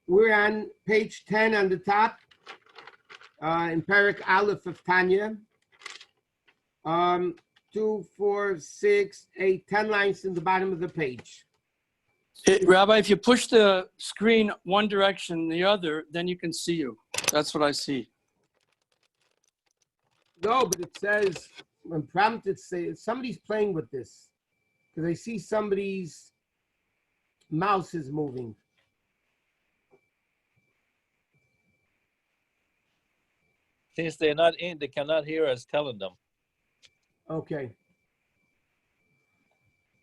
We're on page 10 on the top, in Parak Aleph of Tanya. 2, 4, 6, 8, 10 lines in the bottom of the page. Rabbi, if you push the screen one direction, the other, then you can see you. That's what I see. No, but it says, when prompted, somebody's playing with this. Because I see somebody's mouse is moving. Since they're not in, they cannot hear us telling them. Okay.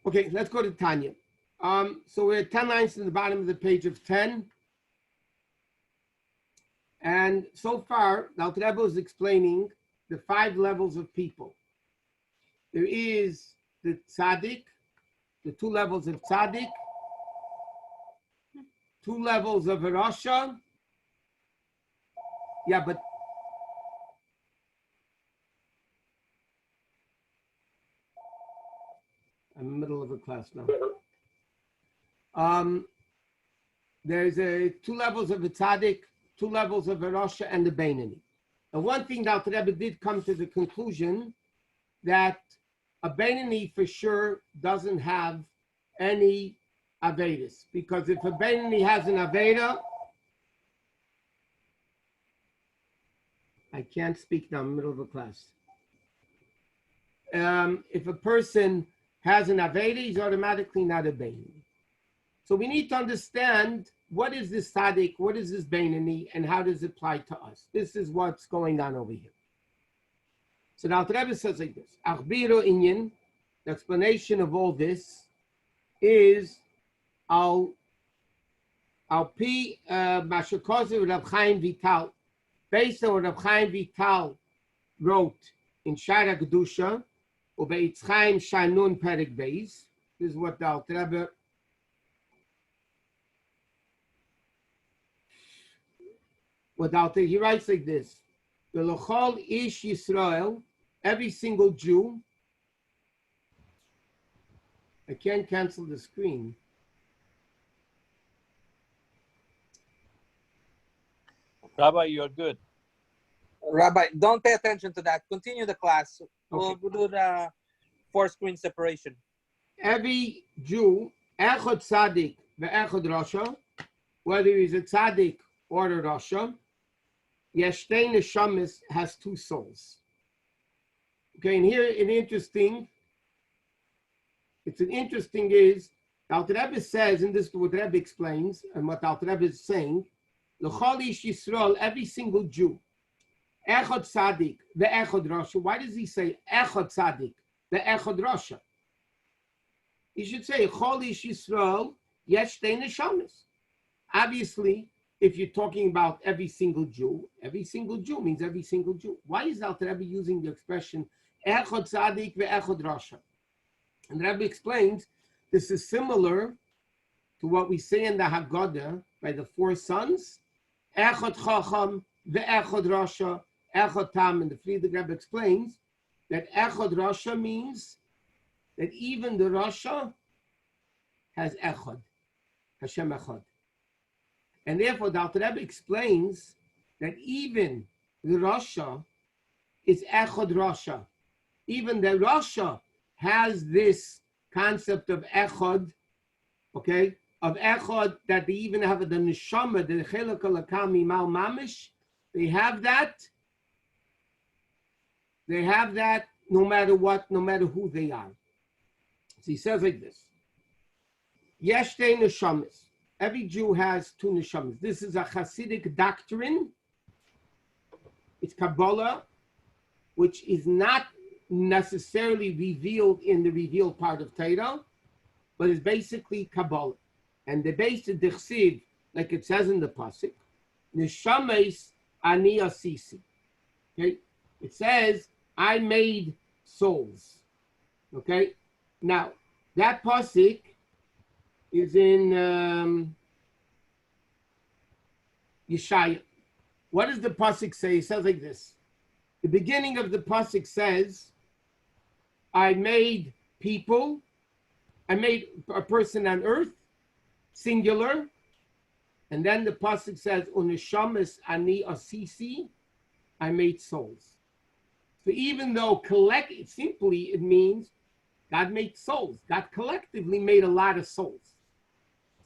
Okay, let's go to Tanya. So we're at 10 lines in the bottom of the page of 10. And so far, the Alter Rebbe is explaining the 5 levels of people. There is the tzaddik, the 2 levels of tzaddik, 2 levels of Rasha. Yeah, but I'm in the middle of a class now. There's 2 levels of a tzaddik, 2 levels of a Rasha, and the Beinani. And one thing that the Rebbe did come to the conclusion that a Beinani for sure doesn't have any Avedas. Because if a Beinani has an Aveda, I can't speak now, I'm in the middle of a class. If a person has an Aveda, he's automatically not a Beinani. So we need to understand what is this tzaddik, what is this Beinani, and how does it apply to us? This is what's going on over here. So the Alter Rebbe says like this: Achbiro Inyan, the explanation of all this is al pi Mashakozer Rav Chaim Vital, based on what Rav Chaim Vital wrote in Shara Kedusha, Ubeitz Chaim Shanun Perek Beis. This is what the Alter Rebbe he writes like this: the L'chol Ish Yisrael, every single Jew. I can't cancel the screen. Rabbi, you're good. Rabbi, don't pay attention to that. Continue the class. Okay. We'll do the 4-screen separation. Every Jew, Echad Tzaddik ve'Echad Rasha, whether he's a Tzaddik or a Rasha, Yeshtei Neshamis has 2 souls. Okay, and here it's an interesting is, Alter Rebbe says, and this is what Rebbe explains, and what Alter Rebbe is saying, L'chol Ish Yisrael, every single Jew, Echad Tzaddik, ve'Echad Rasha. Why does he say Echad Tzaddik, ve'Echad Rasha? He should say, Chol Ish Yisrael, Yeshtei Neshamis. Obviously, if you're talking about every single Jew means every single Jew. Why is Alter Rebbe using the expression Echad Tzaddik ve'Echad Rasha? And the Rebbe explains this is similar to what we say in the Haggadah by the 4 sons, Echad Chacham ve'Echad Rasha, Echad Tam. And the Friedrich Rebbe explains that Echad Rasha means that even the Rasha has Echad, Hashem Echad. And therefore, the Alter Rebbe explains that even the Rasha is Echad Rasha. Even the Rasha has this concept of Echad, okay, of Echad, that they even have the Neshama, the Chelek Alakami Mal Mamish. They have that no matter what, no matter who they are. So he says like this: Yeshtei Neshamis. Every Jew has 2 neshamas. This is a Hasidic doctrine. It's Kabbalah, which is not necessarily revealed in the revealed part of Torah, but it's basically Kabbalah. And the base of the Chsiv, like it says in the Pasuk, Neshames Ani Asisi. Okay? It says, I made souls. Okay? Now, that Pasuk is in Yeshaya. What does the pasuk say? It says like this. The beginning of the pasuk says, I made people, I made a person on earth, singular, And then the pasuk says, "Uneshamas ani asisi," I made souls. So even though simply it means God made souls. God collectively made a lot of souls.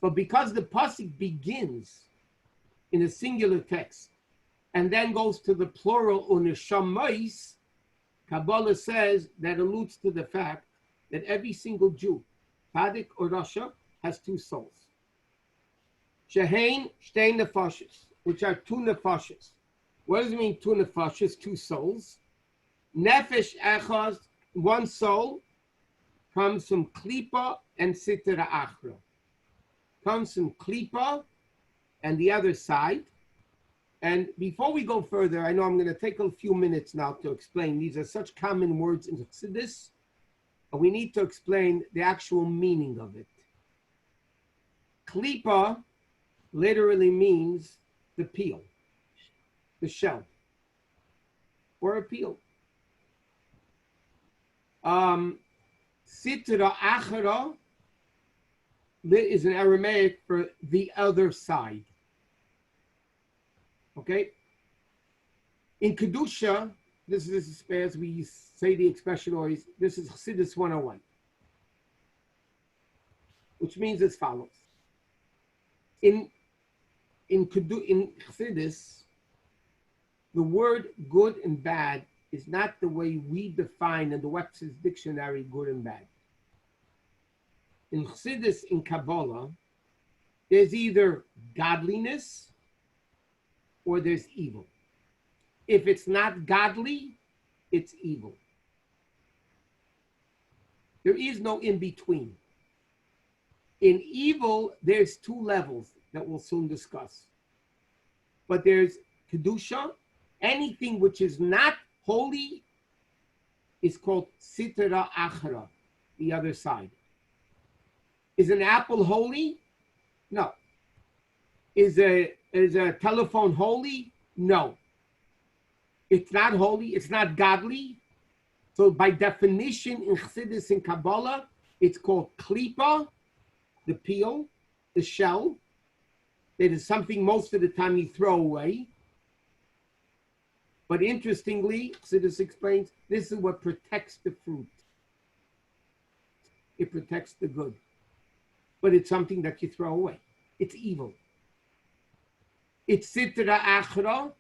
But because the pasuk begins in a singular text and then goes to the plural uneshamais, Kabbalah says that alludes to the fact that every single Jew, Tzaddik or Rasha, has two souls. Shehein shtei nefashos, which are two nefashos. What does it mean, two nefashos, two souls? Nefesh echad, one soul, comes from klipa and sitra achra. Comes from klipa and the other side. And before we go further, I know I'm going to take a few minutes now to explain. These are such common words in Chassidus, but we need to explain the actual meaning of it. Klipa literally means the peel, the shell, or a peel. Sitra achara is an Aramaic for the other side. Okay? In Kedusha, this is as we say the expression always, this is Chassidus 101, which means as follows. In Chassidus, the word good and bad is not the way we define in the Webster's Dictionary good and bad. In Chassidus, in Kabbalah, there's either godliness or there's evil. If it's not godly, it's evil. There is no in between. In evil, there's two levels that we'll soon discuss. But there's Kedusha. Anything which is not holy is called Sitra Achra, the other side. Is an apple holy? No. Is a telephone holy? No. It's not holy. It's not godly. So by definition in Chassidus and Kabbalah, it's called klipa, the peel, the shell. That is something most of the time you throw away. But interestingly, Chassidus explains, this is what protects the fruit. It protects the good. But it's something that you throw away. It's evil. It's sitra achra,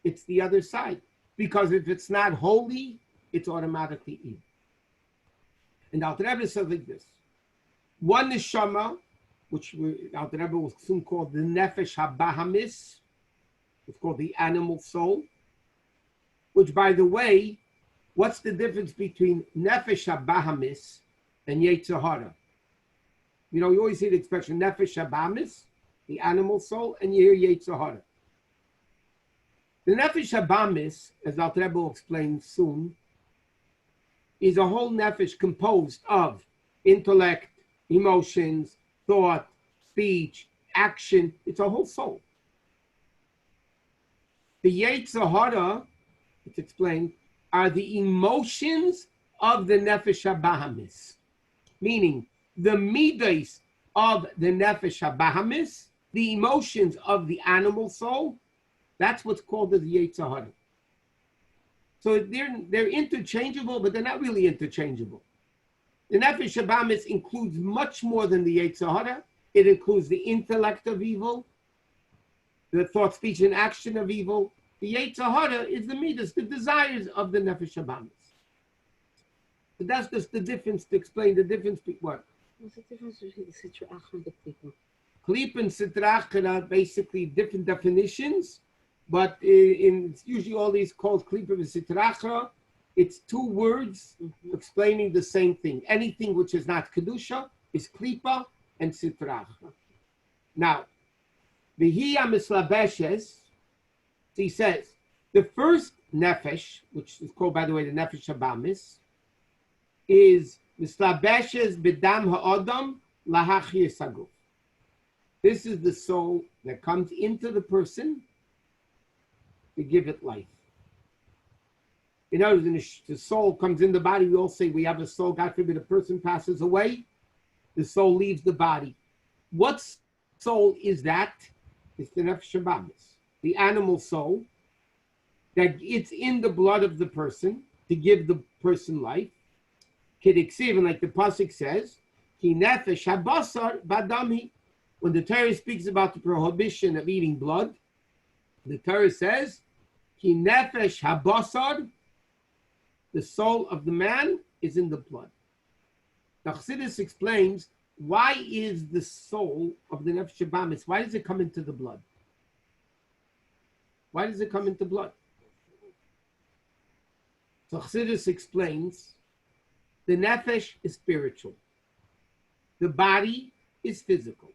it's the other side. Because if it's not holy, it's automatically evil. And Alter Rebbe says like this. One neshama, which Alter Rebbe will soon call the nefesh habahamis, it's called the animal soul, which, by the way, what's the difference between nefesh habahamis and yetzer hara? You know, you always hear the expression nefesh habahamis, the animal soul, and you hear yetzer hara. The nefesh habahamis, as Alter Rebbe will explain soon, is a whole nefesh composed of intellect, emotions, thought, speech, action. It's a whole soul. The yetzer hara, it's explained, are the emotions of the nefesh habahamis, meaning the midas of the nefesh habahamis, the emotions of the animal soul. That's what's called the yetzer hara. So they're interchangeable, but they're not really interchangeable. The nefesh habahamis includes much more than the yetzer hara. It includes the intellect of evil, the thought, speech, and action of evil. The yetzer hara is the midas, the desires of the nefesh habahamis. But that's just the difference, to explain the difference between what? What's the difference between the sitra achra and the klipa? Klip and sitra achra are basically different definitions, but it's usually all these called klip and sitra achra. It's two words explaining the same thing. Anything which is not kedusha is klipa and sitra achra. Now, v'hi hamislabeshes, he says, the first nefesh, which is called, by the way, the nefesh habahamis, is mislabeshes b'dam ha'adam lahachir saguf. This is the soul that comes into the person to give it life. In other words, the soul comes in the body. We all say we have a soul. God forbid a person passes away, the soul leaves the body. What soul is that? It's the nefesh habamis, the animal soul, that it's in the blood of the person to give the person life. Kidiksiv, like the pasuk says, ki nefesh habasar badami. When the Torah speaks about the prohibition of eating blood, the Torah says, ki nefesh habasar, the soul of the man is in the blood. The Chassidus explains, why is the soul of the nefesh habamis, why does it come into the blood? Why does it come into blood? So Chassidus explains, the nefesh is spiritual. The body is physical.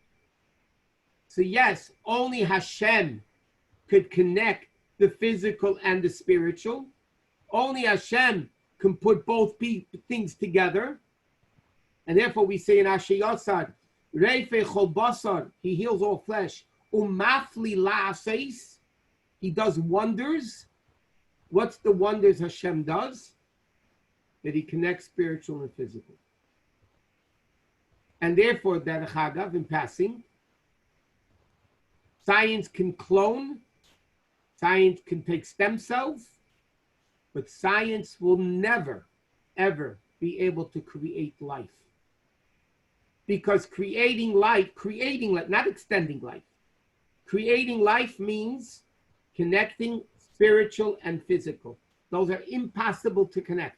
So yes, only Hashem could connect the physical and the spiritual. Only Hashem can put both things together. And therefore we say in Asher Yosad, Reife Chol Basar, he heals all flesh. Umafli la'aseis, he does wonders. What's the wonders Hashem does? That he connects spiritual and physical. And therefore, that Chagav, in passing, science can clone, science can take stem cells, but science will never, ever be able to create life. Because creating life, not extending life. Creating life means connecting spiritual and physical. Those are impossible to connect.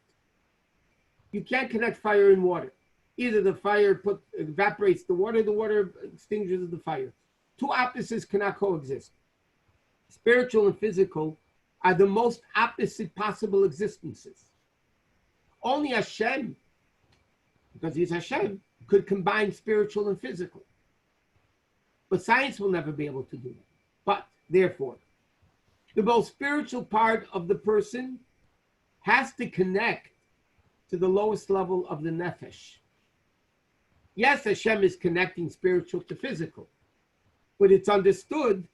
You can't connect fire and water. Either the fire evaporates the water extinguishes the fire. Two opposites cannot coexist. Spiritual and physical are the most opposite possible existences. Only Hashem, because he's Hashem, could combine spiritual and physical. But science will never be able to do that. But, therefore, the most spiritual part of the person has to connect to the lowest level of the nefesh. Yes, Hashem is connecting spiritual to physical, but it's understood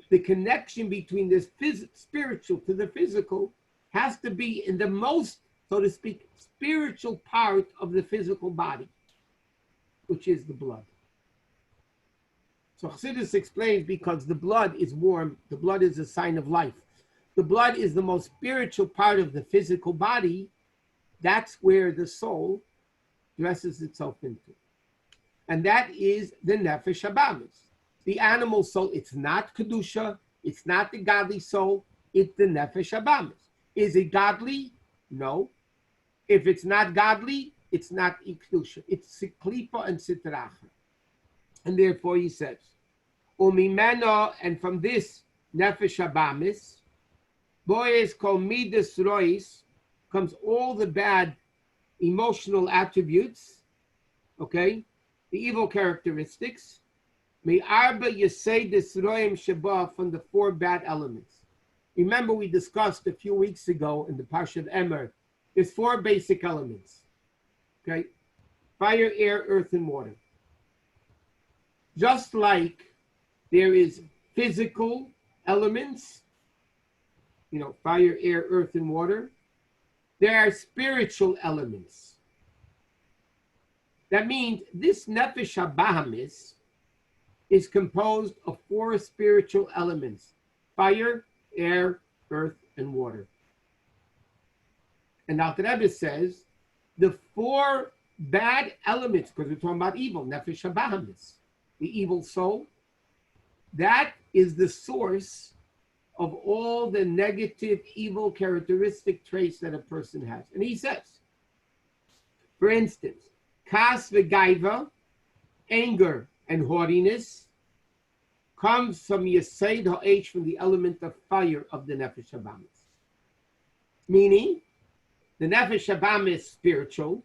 the connection between this spiritual to the physical has to be in the most, so to speak, spiritual part of the physical body, which is the blood. So Chassidus explains, because the blood is warm, the blood is a sign of life. The blood is the most spiritual part of the physical body. That's where the soul dresses itself into. And that is the nefesh habamis. The animal soul, it's not kedusha, it's not the godly soul, it's the nefesh habamis. Is it godly? No. If it's not godly, it's not kedusha. It's siklipa and sitracha. And therefore he says, umimeno, and from this nefesh habamis, boyes kol midas rois, comes all the bad emotional attributes, okay, the evil characteristics, may arba yesei desroim sheba, from the four bad elements. Remember, we discussed a few weeks ago in the Parsha of Emer, there's four basic elements, okay, fire, air, earth, and water. Just like there is physical elements, fire, air, earth, and water, there are spiritual elements. That means this nefesh habamis is composed of four spiritual elements: fire, air, earth, and water. And Alter Rebbe says the four bad elements, because we're talking about evil, nefesh habamis, the evil soul, that is the source of all the negative, evil characteristic traits that a person has. And he says, for instance, kas v'gaiva, anger and haughtiness, comes from yesed ha'esh, from the element of fire of the nefesh habamis. Meaning, the nefesh habamis spiritual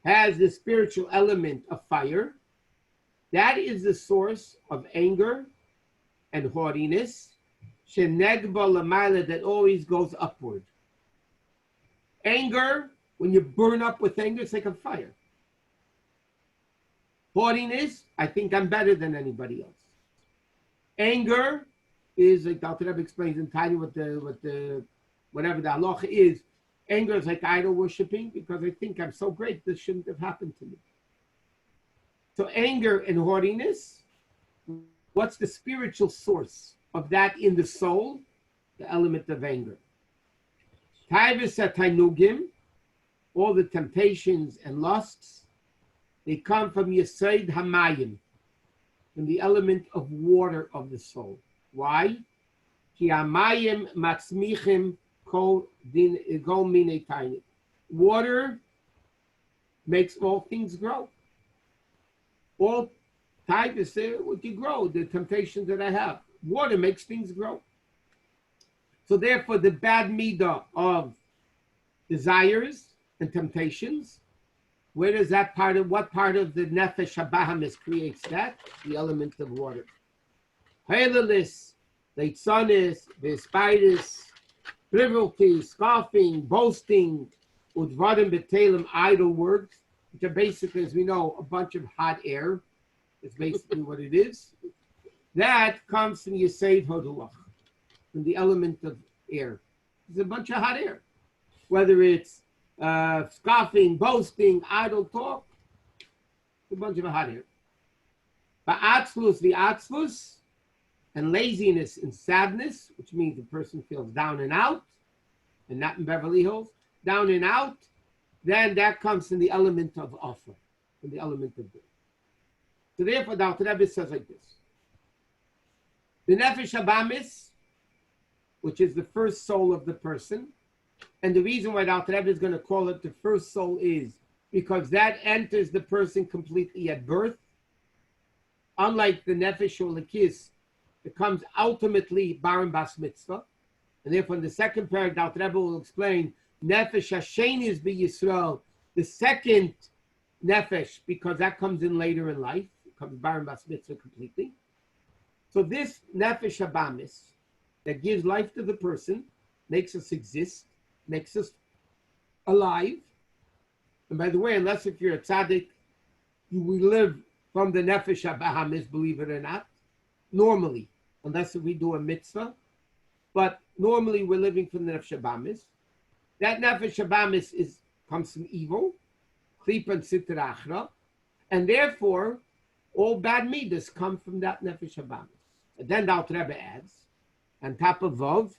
has the spiritual element of fire. That is the source of anger and haughtiness, shenegba l'mayla, that always goes upward. Anger, when you burn up with anger, it's like a fire. Haughtiness, I think I'm better than anybody else. Anger is, like Dr. Rebbe explains in Tanya, whatever the halacha is, anger is like idol worshiping, because I think I'm so great, this shouldn't have happened to me. So anger and haughtiness, What's the spiritual source of that in the soul? The element of anger. Taivas atainugim, all the temptations and lusts, they come from Yesod Hamayim, from the element of water of the soul. Why? Ki hamayim matzmichim kol minei tainik. Water makes all things grow. All types what you grow, the temptations that I have. Water makes things grow. So therefore, the bad midah of desires and temptations, where does that part of, what part of the nefesh habahamis creates that? The element of water. Halalis, leitzanis, vespitis, frivolity, scoffing, boasting, udvarim betelim, idle words, which are basically, as we know, a bunch of hot air. It's basically what it is. That comes from Yesod Hodulach, from the element of air. It's a bunch of hot air. Whether it's scoffing, boasting, idle talk, it's a bunch of hot air. Ba'atzlus, the atzlus, and laziness and sadness, which means the person feels down and out, and not in Beverly Hills, down and out, then that comes from the element of offer, from the element of good. So therefore, the Alter Rebbe says like this. The nefesh habamis, which is the first soul of the person, and the reason why the Alter Rebbe is going to call it the first soul is because that enters the person completely at birth. Unlike the nefesh or lekis, it comes ultimately bar bas mitzvah. And therefore, in the second paragraph, the Alter Rebbe will explain nefesh hashen is be Yisrael, the second nefesh, because that comes in later in life. It comes bar bas mitzvah completely. So this nefesh habamis that gives life to the person, makes us exist, makes us alive. And by the way, unless if you're a tzaddik, we live from the nefesh habamis, believe it or not, normally, unless if we do a mitzvah. But normally we're living from the nefesh habamis. That nefesh habamis comes from evil, klipa and sitra achra, and therefore all bad midas come from that nefesh habamis. And then the Alter Rebbe adds, on top of Vov,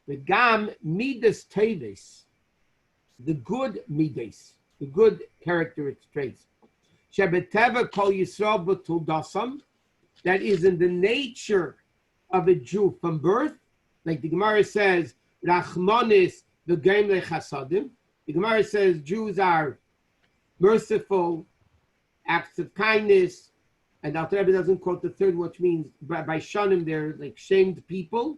the gam midas teves, the good midas, the good character traits. Shebeteva kol Yisrael b'tul dasam, that is in the nature of a Jew from birth, like the Gemara says, Rachmanis v'geim lechasadim. The Gemara says Jews are merciful, acts of kindness, and Alter Rebbe doesn't quote the third, which means by shanim they're like shamed people.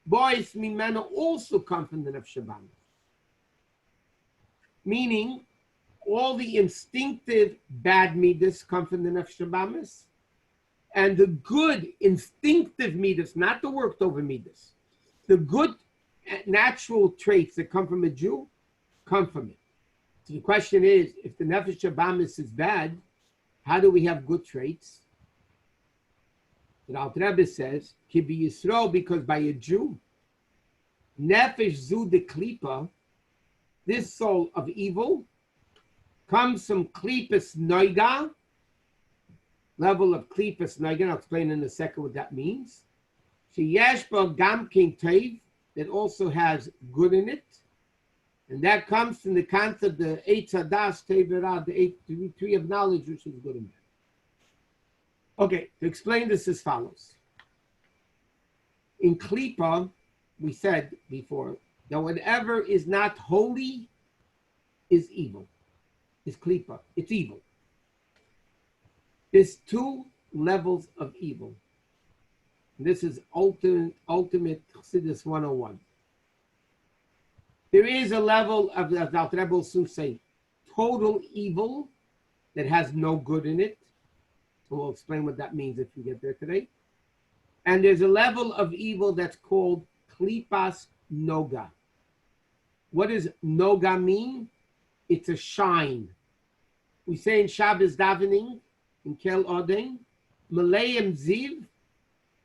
Boys mimena also come from the nefesh habamis, meaning all the instinctive bad midas come from the nefesh habamis, and the good instinctive midas, not the worked over midas, the good natural traits that come from a Jew come from it. So the question is, if the nefesh habamis is bad, how do we have good traits? The Alter Rebbe says, "Ki be Yisrael," because by a Jew, nefesh zu de klipa, this soul of evil, comes from klipas noiga, level of klipas noiga. I'll explain in a second what that means. Sheyesh ba gam king teiv, that also has good in it, and that comes from the concept the eitz hadas teivera, the tree of knowledge, which is good and bad. Okay, to explain this as follows. In klipa, we said before that whatever is not holy is evil. Is klipa. It's evil. There's two levels of evil. This is ultimate Chassidus 101. There is a level of, as Alter Rebbe will soon say, total evil that has no good in it. We'll explain what that means if we get there today. And there's a level of evil that's called klipas noga. What does noga mean? It's a shine. We say in Shabbos davening, in Kel Oden, Maleim Ziv,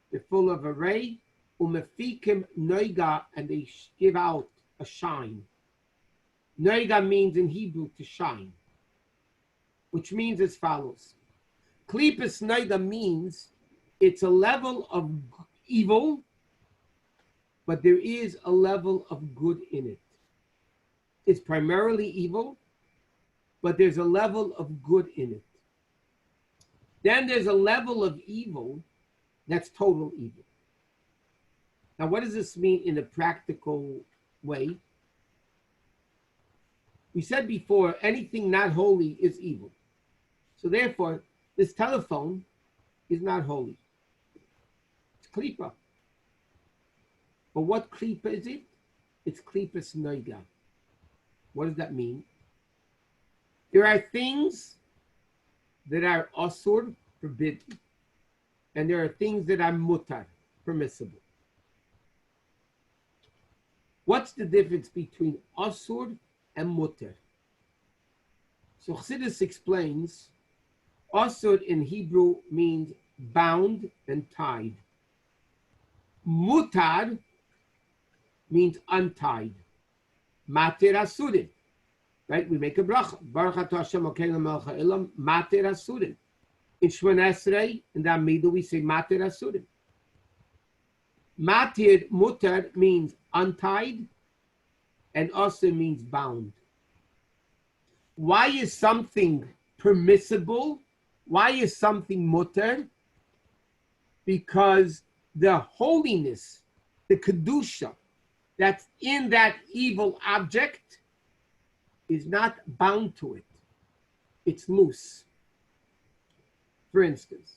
they're full of array, umefikim noga, and they give out a shine. Noga means in Hebrew to shine, which means as follows. Klipas noga means it's a level of evil, but there is a level of good in it. It's primarily evil, but there's a level of good in it. Then there's a level of evil that's total evil. Now, what does this mean in a practical way? We said before, anything not holy is evil. So therefore, this telephone is not holy. It's klipa. But what klipa is it? It's klipas noiga. What does that mean? There are things that are asur, forbidden, and there are things that are mutar, permissible. What's the difference between asur and mutar? So Chassidus explains, asur in Hebrew means bound and tied. Mutar means untied. Matir asurin. Right? We make a bracha. Baruch atah Hashem Elokeinu melech ha'olam, matir asurin. In Shemona Esrei, in the Amidah, we say matir asurin. Matir, mutar, means untied, and asur means bound. Why is something permissible? Why is something mutar? Because the holiness, the kedusha that's in that evil object is not bound to it. It's loose. For instance,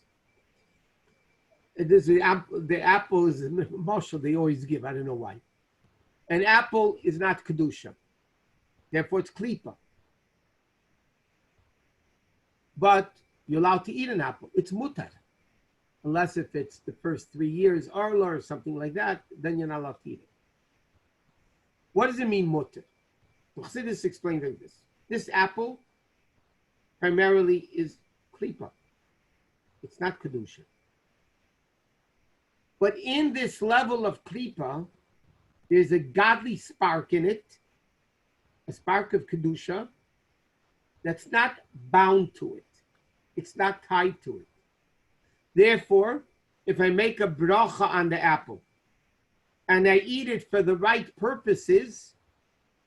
the apple is a marshal they always give. I don't know why. An apple is not kedusha, therefore it's klipa. But you're allowed to eat an apple. It's mutar, unless if it's the first 3 years arla or something like that, then you're not allowed to eat it. What does it mean mutar? Chassidus explained like this. This apple primarily is klipa. It's not kedusha. But in this level of klipa, there's a godly spark in it, a spark of kedusha, that's not bound to it. It's not tied to it. Therefore, if I make a bracha on the apple and I eat it for the right purposes,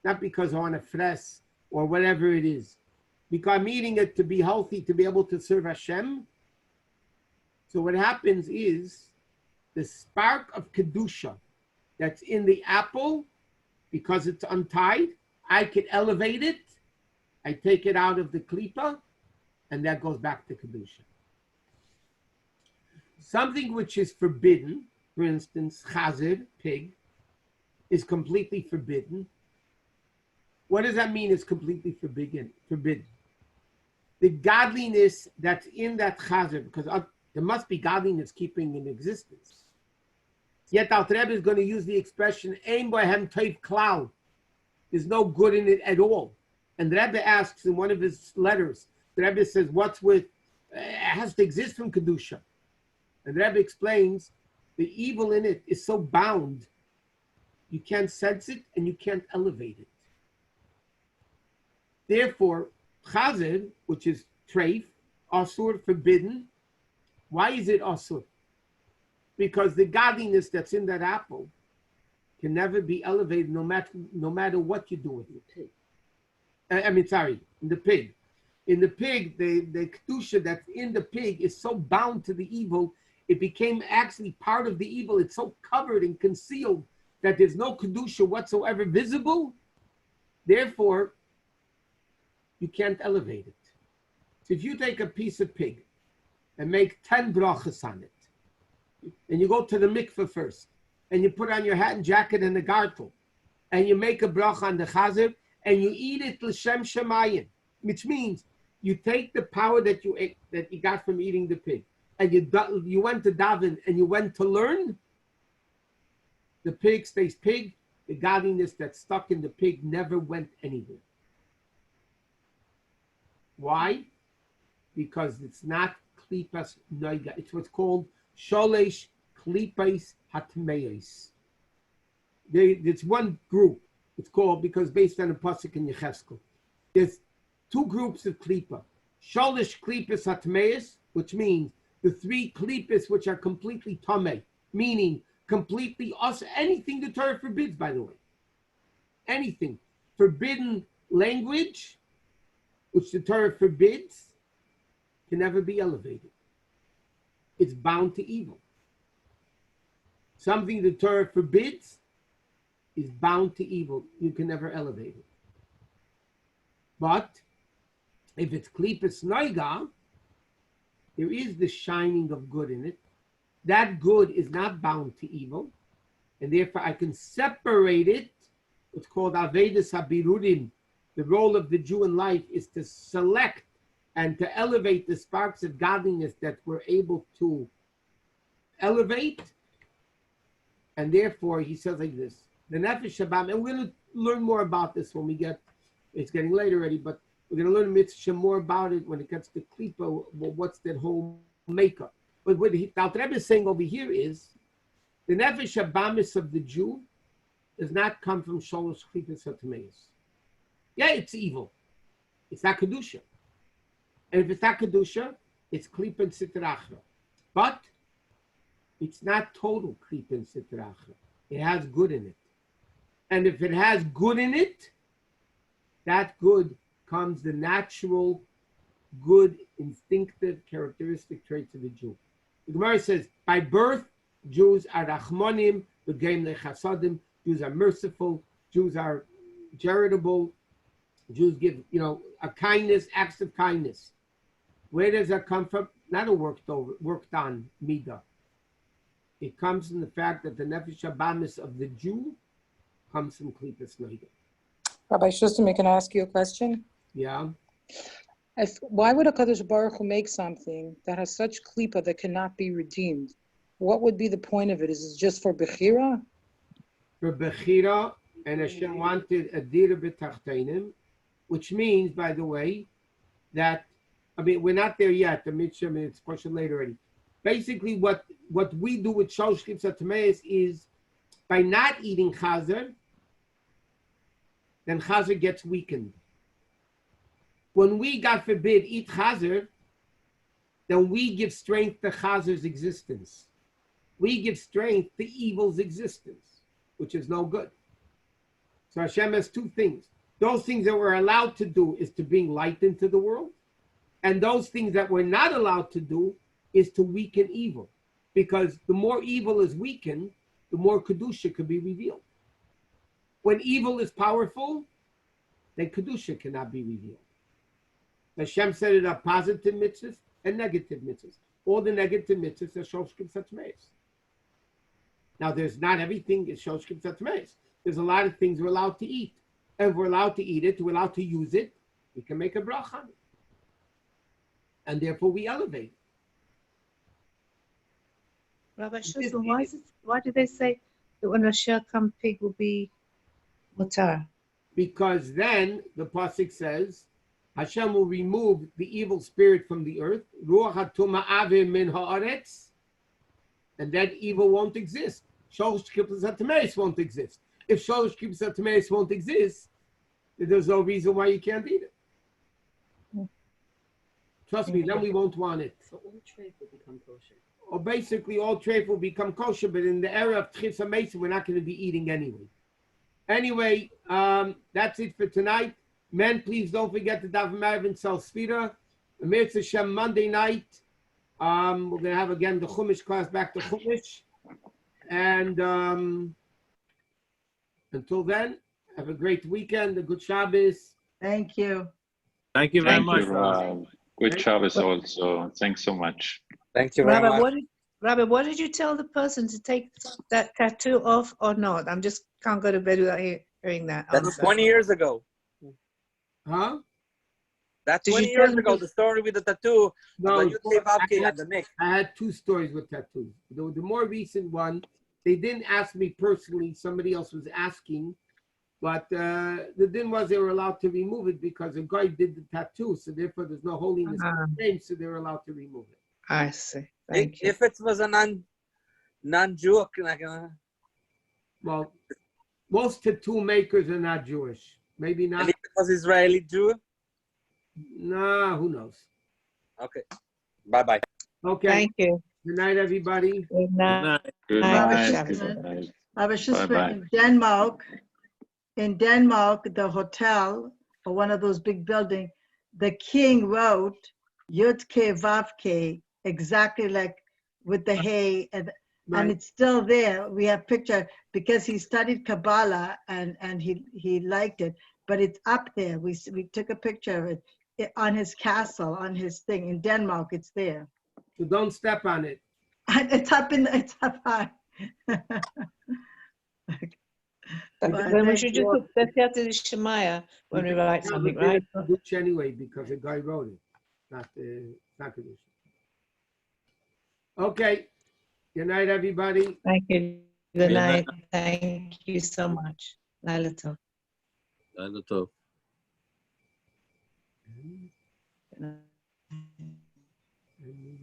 not because I want to fress or whatever it is, because I'm eating it to be healthy, to be able to serve Hashem. So what happens is the spark of kedusha that's in the apple, because it's untied, I can elevate it. I take it out of the klipa, and that goes back to kedusha. Something which is forbidden, for instance, chazir, pig, is completely forbidden. What does that mean? Is completely forbidden. The godliness that's in that chazir, because there must be godliness keeping in existence. Yet Alter Rebbe is going to use the expression "ein bohem toiv klal." There's no good in it at all. And the Rebbe asks in one of his letters, the Rebbe says, "What's with? It has to exist from kedusha." And the Rebbe explains, the evil in it is so bound, you can't sense it and you can't elevate it. Therefore, chazir, which is treif, asur, forbidden. Why is it asur? Because the godliness that's in that apple can never be elevated, no matter what you do with it. In the pig. In the pig, the kedusha that's in the pig is so bound to the evil, it became actually part of the evil. It's so covered and concealed that there's no kedusha whatsoever visible. Therefore, you can't elevate it. So if you take a piece of pig and make 10 brachas on it, and you go to the mikveh first, and you put on your hat and jacket and the gartel, and you make a bracha on the chazir, and you eat it l'shem shemayim, which means you take the power that you ate, that you got from eating the pig, and you went to daven and you went to learn. The pig stays pig. The godliness that's stuck in the pig never went anywhere. Why? Because it's not klipas noiga. It's what's called sholesh klipas hatmeis. It's one group. It's called, because based on a pasuk in Yecheskel, there's two groups of klipa. Sholesh klipas hatmeis, which means the three klipos which are completely tameh, meaning completely us, anything the Torah forbids, by the way. Anything. Forbidden language, which the Torah forbids, can never be elevated. It's bound to evil. Something the Torah forbids is bound to evil. You can never elevate it. But if it's klipas noiga, there is the shining of good in it. That good is not bound to evil, and therefore I can separate it. What's called Avedis Habirudim. The role of the Jew in life is to select and to elevate the sparks of godliness that we're able to elevate. And therefore, he says like this: the Nefesh Shabbat, and we're going to learn more about this when we get, it's getting late already, but we're going to learn mitzvah more about it when it gets to Klipa, what's that whole makeup. But what the Alter Rebbe is saying over here is, the Nefesh Shabbat of the Jew does not come from Sholosh Klipas HaTameis. Yeah, it's evil. It's not Kedusha. And if it's not Kedusha, it's Klipa and Sitra Achra. But it's not total Klipa and Sitra Achra. It has good in it. And if it has good in it, that good comes the natural, good, instinctive, characteristic traits of the Jew. The Gemara says, by birth, Jews are Rachmanim, B'geim Lechasadim, Jews are merciful, Jews are charitable, Jews give, a kindness, acts of kindness. Where does that come from? Not a worked on midah. It comes from the fact that the Nefesh Habamis of the Jew comes from Klipas Noiga. Rabbi Shusterman, can I ask you a question? Yeah. Why would HaKadosh Baruch Hu make something that has such klipa that cannot be redeemed? What would be the point of it? Is it just for Bechira? For Bechira, and Hashem wanted a dira b'tachteinim, which means, by the way, that, we're not there yet. The mitzvah, it's a question later already. Basically, what we do with Shalosh Klipas HaTameis is, by not eating chazer, then chazer gets weakened. When we, God forbid, eat chazer, then we give strength to chazer's existence. We give strength to evil's existence, which is no good. So Hashem has two things. Those things that we're allowed to do is to bring light into the world. And those things that we're not allowed to do is to weaken evil. Because the more evil is weakened, the more Kedusha could be revealed. When evil is powerful, then Kedusha cannot be revealed. Hashem set it up positive mitzvahs and negative mitzvahs. All the negative mitzvahs are Shalosh Klipas HaTameis. Now, there's not everything is Shalosh Klipas HaTameis. There's a lot of things we're allowed to eat. And if we're allowed to eat it, we're allowed to use it, we can make a bracha on it. And therefore we elevate. Rabbi Shusterman, why do they say that when a Shirkam pig will be mutar? Because then the pasuk says, Hashem will remove the evil spirit from the earth, Ruach HaTuma'avim min ha'aretz, and that evil won't exist. Shalosh Klipas HaTameis won't exist. If Shalosh Klipas HaTameis won't exist, then there's no reason why you can't eat it. Trust me, then we won't want it. So all trade will become kosher. Or basically all trade will become kosher, but in the era of Tchis HaMeisa, we're not going to be eating anyway. Anyway, that's it for tonight. Men, please don't forget to daven Marav and Sal Sfira. Amir Hashem Monday night. We're going to have again the Chumash class, back to Chumash. And until then, have a great weekend, a good Shabbos. Thank you. Thank you very Thank much. you, Rob. Good Shabbos also. Thanks so much. Thank you very much. Rabbi, what did you tell the person to take that tattoo off or not? I'm just can't go to bed without hearing that. That's 20 years ago. Huh? That's Did 20 you years tell ago, them the story with the tattoo. No, The I had two stories with tattoos. The more recent one, they didn't ask me personally. Somebody else was asking. But the din was they were allowed to remove it because a guy did the tattoo. So therefore, there's no holiness in the name. So they were allowed to remove it. I see. Thank you. If it was a non-Jew, Well, most tattoo makers are not Jewish. Maybe not. and if it was Israeli Jew, Nah, who knows? okay. Bye-bye. Okay. Thank you. Good night, everybody. Good night. Good Rabbi night. Shabbos. Good night. Rabbi Shusterman, Bye-bye. in Denmark, the hotel or one of those big buildings, the king wrote Yudke Vavke exactly like with the hay, and Right. it's still there. We have picture because he studied Kabbalah and he liked it, but it's up there. We took a picture of it on his castle, on his thing in Denmark. It's there. So don't step on it. It's up high. Then we should just put Besiata de Shemaya when we write something, right? Kedusha anyway, because the guy wrote it. Not Kedusha. Okay. Good night, everybody. Thank you. Good Good night. night. Thank you so much. Laila tov. Laila tov. Good night. Mm.